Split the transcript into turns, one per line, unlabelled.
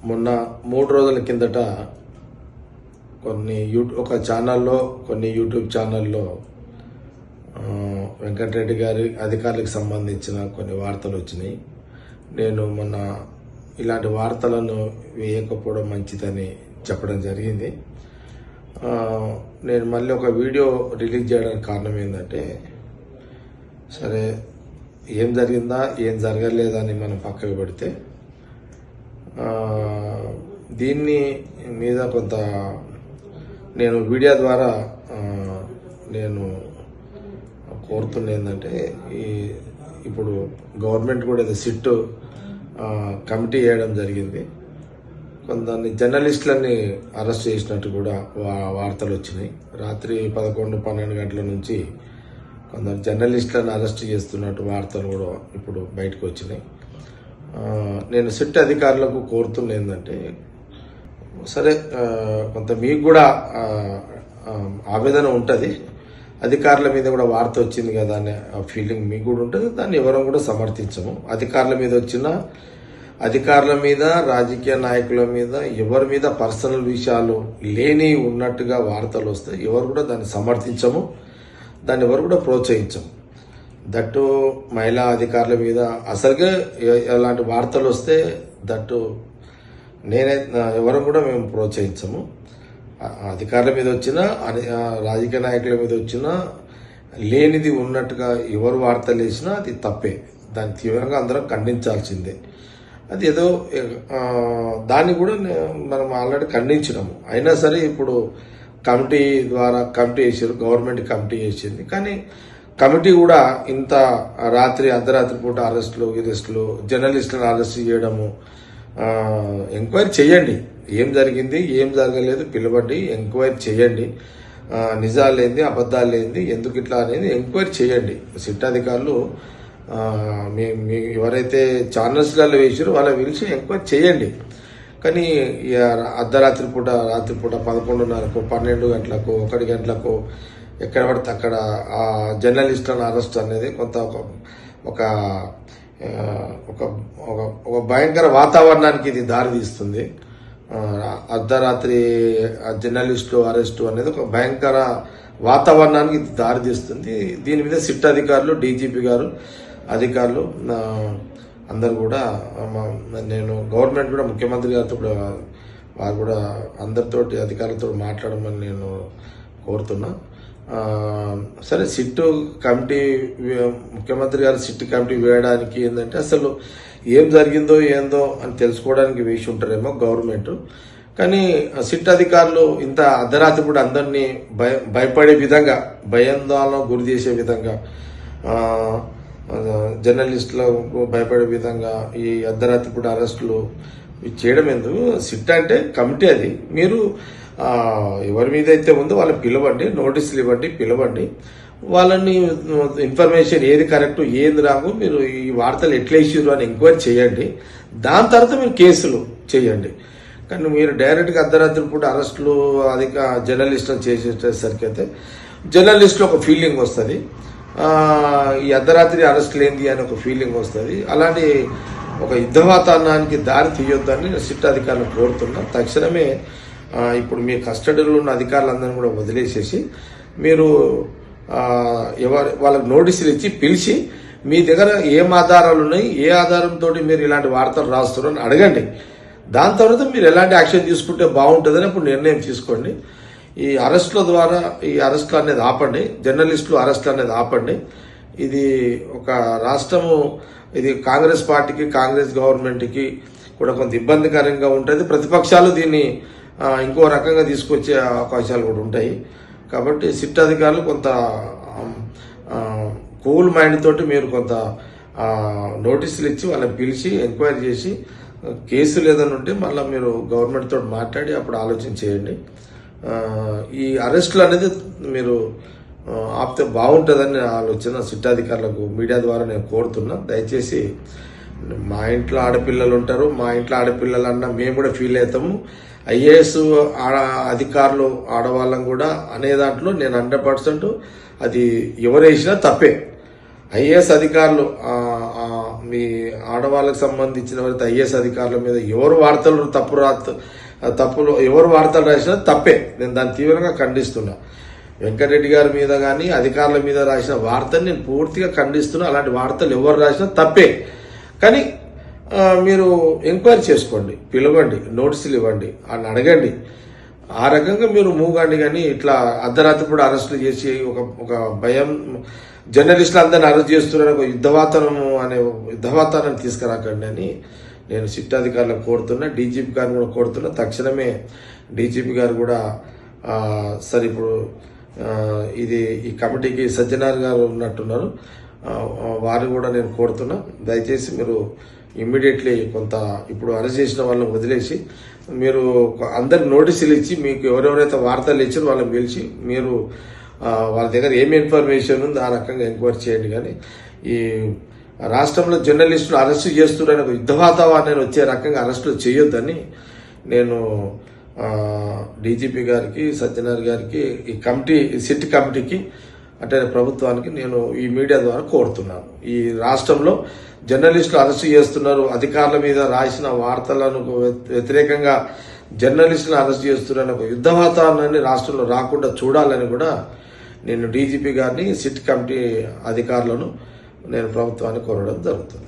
మొన్న 3 రోజుల కిందట ఒక ఛానల్లో కొన్ని యూట్యూబ్ ఛానల్లో వెంకటరెడ్డి గారి అధికారులకు సంబంధించిన కొన్ని వార్తలు వచ్చినాయి. నేను మొన్న ఇలాంటి వార్తలను వేయకపోవడం మంచిదని చెప్పడం జరిగింది. నేను మళ్ళీ ఒక వీడియో రిలీజ్ చేయడానికి కారణం ఏంటంటే, సరే ఏం జరిగిందా ఏం జరగలేదని మనం పక్కకు పెడితే దీన్ని మీద కొంత నేను వీడియో ద్వారా నేను కోరుతున్న ఏంటంటే, ఇప్పుడు గవర్నమెంట్ కూడా సిట్ కమిటీ వేయడం జరిగింది. కొంతమంది జర్నలిస్టులని అరెస్ట్ చేసినట్టు కూడా వార్తలు వచ్చినాయి. రాత్రి 11-12 గంటల నుంచి కొందరు జర్నలిస్టులను అరెస్ట్ చేస్తున్నట్టు వార్తలు కూడా ఇప్పుడు బయటకు వచ్చినాయి. నేను సిట్ అధికారులకు కోరుతున్న ఏంటంటే, సరే కొంత మీకు కూడా ఆవేదన ఉంటుంది, అధికారుల మీద కూడా వార్త వచ్చింది కదా అనే ఫీలింగ్ మీకు కూడా ఉంటుంది. దాన్ని ఎవరం కూడా సమర్థించము. అధికారుల మీద రాజకీయ నాయకుల మీద ఎవరి మీద పర్సనల్ విషయాలు లేని ఉన్నట్టుగా వార్తలు వస్తే ఎవరు కూడా దాన్ని సమర్థించము, దాన్ని ఎవరు కూడా ప్రోత్సహించము. దట్టు మహిళా అధికారుల మీద అసలుగా ఎలాంటి వార్తలు వస్తే దట్టు ఎవరు కూడా మేము ప్రోత్సహించము. అధికారుల మీద వచ్చినా రాజకీయ నాయకుల మీద వచ్చినా లేనిది ఉన్నట్టుగా ఎవరు వార్తలు వేసినా అది తప్పే, దాన్ని తీవ్రంగా అందరం ఖండించాల్సిందే. అది ఏదో దాన్ని కూడా మనం ఆల్రెడీ ఖండించినాము. అయినా సరే ఇప్పుడు కమిటీ వేసారు, గవర్నమెంట్ కమిటీ వేసింది. కానీ కమిటీ కూడా ఇంత అర్ధరాత్రి పూట అరెస్టులు జర్నలిస్టులను అరెస్ట్ చేయడము, ఎంక్వైరీ చేయండి, ఏం జరిగింది ఏం జరగలేదు పిలవండి, ఎంక్వైరీ చేయండి, నిజాలేంది అబద్ధాలేంది ఎందుకు ఇట్లా అనేది ఎంక్వైరీ చేయండి. సిట్ అధికారులు మీ ఎవరైతే ఛానల్స్లలో వేసారో వాళ్ళ పిలిచి ఎంక్వైరీ చేయండి. కానీ రాత్రి పూట 11:30కు 12 గంటలకు 1 గంటలకు ఎక్కడ పడితే అక్కడ ఆ జర్నలిస్టులను అరెస్ట్ అనేది కొంత ఒక భయంకర వాతావరణానికి ఇది దారితీస్తుంది. అర్ధరాత్రి జర్నలిస్టు అరెస్టు అనేది ఒక భయంకర వాతావరణానికి ఇది దారితీస్తుంది. దీని మీద సిట్ అధికారులు, డీజీపీ గారు అధికారులు అందరు కూడా నేను గవర్నమెంట్ కూడా ముఖ్యమంత్రి గారితో కూడా వారు కూడా అందరితోటి అధికారులతో మాట్లాడమని నేను కోరుతున్నా. సరే సిట్ కమిటీ ముఖ్యమంత్రి గారు సిట్ కమిటీ వేయడానికి ఏంటంటే అసలు ఏం జరిగిందో ఏందో అని తెలుసుకోవడానికి వేసి ఉంటారేమో గవర్నమెంట్. కానీ సిట్ అధికారులు ఇంత అర్ధరాత్రి కూడా అందరినీ భయపడే విధంగా, భయాందోళన గురి చేసే విధంగా, జర్నలిస్టులకు భయపడే విధంగా ఈ అర్ధరాత్రి పూట అరెస్టులు చేయడం ఎందుకు? సిట్ అంటే కమిటీ, అది మీరు ఎవరి మీద అయితే ఉందో వాళ్ళని పిలవండి, నోటీసులు ఇవ్వండి, పిలవండి, వాళ్ళని ఇన్ఫర్మేషన్ ఏది కరెక్ట్ ఏది రాంగు మీరు ఈ వార్తలు ఎట్లా ఇచ్చారు అని ఎంక్వైరీ చేయండి. దాని తర్వాత మీరు కేసులు చేయండి. కానీ మీరు డైరెక్ట్గా అర్ధరాత్రి పూట అరెస్టులు జర్నలిస్టులు చేసేసరికి అయితే జర్నలిస్టులు ఒక ఫీలింగ్ వస్తుంది, ఈ అర్ధరాత్రి అరెస్టులు ఏంది అని ఒక ఫీలింగ్ వస్తుంది. అలాంటి ఒక యుద్ధ వాతావరణానికి దారి తీయొద్దని సిట్ అధికారులను కోరుతున్నా. తక్షణమే ఇప్పుడు మీ కస్టడీలో ఉన్న అధికారులందరినీ కూడా వదిలేసేసి మీరు వాళ్ళకి నోటీసులు ఇచ్చి పిలిచి మీ దగ్గర ఏం ఆధారాలు ఉన్నాయి, ఏ ఆధారంతో మీరు ఇలాంటి వార్తలు రాస్తున్నారు అని అడగండి. దాని తర్వాత మీరు ఎలాంటి యాక్షన్ తీసుకుంటే బాగుంటుందని అప్పుడు నిర్ణయం తీసుకోండి. ఈ అరెస్టుల ద్వారా ఈ అరెస్టులు అనేది ఆపండి, జర్నలిస్టులు అరెస్టులు అనేది ఆపండి. ఇది ఒక రాష్ట్రము, ఇది కాంగ్రెస్ పార్టీకి, కాంగ్రెస్ గవర్నమెంట్కి కూడా కొంత ఇబ్బందికరంగా ఉంటుంది. ప్రతిపక్షాలు దీన్ని ఇంకో రకంగా తీసుకొచ్చే అవకాశాలు కూడా ఉంటాయి. కాబట్టి సిట్ అధికారులు కొంత కూల్ మైండ్ తోటి మీరు కొంత నోటీసులు ఇచ్చి వాళ్ళని పిలిచి ఎంక్వైరీ చేసి కేసులు ఏదైనా ఉంటే మళ్ళీ మీరు గవర్నమెంట్ తోటి మాట్లాడి అప్పుడు ఆలోచన చేయండి. ఈ అరెస్టులు అనేది మీరు ఆపితే బాగుంటుందని ఆలోచన సిట్ అధికారులకు మీడియా ద్వారా నేను కోరుతున్నా. దయచేసి మా ఇంట్లో ఆడపిల్లలు ఉంటారు, మా ఇంట్లో ఆడపిల్లలన్నా మేము కూడా ఫీల్ అవుతాము. ఐఏఎస్ అధికారులు ఆడవాళ్ళం కూడా అనే దాంట్లో నేను 100% అది ఎవరు వేసినా తప్పే. ఐఏఎస్ అధికారులు మీ ఆడవాళ్ళకి సంబంధించిన వారి ఐఏఎస్ అధికారుల మీద ఎవరు వార్తలు తప్పులు ఎవరు వార్తలు రాసినా తప్పే. నేను దాన్ని తీవ్రంగా ఖండిస్తున్నా. వెంకటరెడ్డి గారి మీద కానీ అధికారుల మీద రాసిన వార్తని నేను పూర్తిగా ఖండిస్తున్నా. అలాంటి వార్తలు ఎవరు రాసినా తప్పే. కానీ మీరు ఎంక్వైరీ చేసుకోండి, పిలవండి, నోటీసులు ఇవ్వండి, అని అడగండి. ఆ రకంగా మీరు మూగండి. కానీ ఇట్లా అర్ధరాత్రి కూడా అరెస్టులు చేసి ఒక భయం, జర్నలిస్టులు అందరిని అరెస్ట్ చేస్తున్నారు, ఒక యుద్ధవాతావరణాన్ని తీసుకురాకండి అని నేను సిట్ అధికారులకు కోరుతున్నా. డీజీపీ గారిని కూడా కోరుతున్నా. తక్షణమే డీజీపీ గారు కూడా సరే ఇప్పుడు ఈ కమిటీకి సజ్జనార్ గారు ఉన్నట్టున్నారు, వారిని కూడా నేను కోరుతున్నా. దయచేసి మీరు ఇమ్మీడియట్లీ కొంత ఇప్పుడు అరెస్ట్ చేసిన వాళ్ళని వదిలేసి మీరు అందరికి నోటీసులు ఇచ్చి మీకు ఎవరెవరైతే వార్తలు ఇచ్చారో వాళ్ళని పిలిచి మీరు వాళ్ళ దగ్గర ఏమి ఇన్ఫర్మేషన్ ఉందో ఆ రకంగా ఎంక్వైరీ చేయండి. కానీ ఈ రాష్ట్రంలో జర్నలిస్టులు అరెస్టు చేస్తున్నారని ఒక యుద్ధ వాతావరణాన్ని వచ్చే రకంగా అరెస్టులు చేయొద్దని నేను డీజీపీ గారికి, సజ్జనార్ గారికి, ఈ కమిటీ, సిట్ కమిటీకి, అంటే ప్రభుత్వానికి నేను ఈ మీడియా ద్వారా కోరుతున్నాను. ఈ రాష్ట్రంలో జర్నలిస్టులు అరెస్టు చేస్తున్నారు, అధికారుల మీద రాసిన వార్తలను వ్యతిరేకంగా జర్నలిస్టులను అరెస్ట్ చేస్తున్నారని ఒక యుద్ధ వాతావరణాన్ని రాష్ట్రంలో రాకుండా చూడాలని కూడా నేను డీజీపీ గారిని, సిట్ కమిటీ అధికారులను నేను ప్రభుత్వాన్ని కోరడం జరుగుతుంది.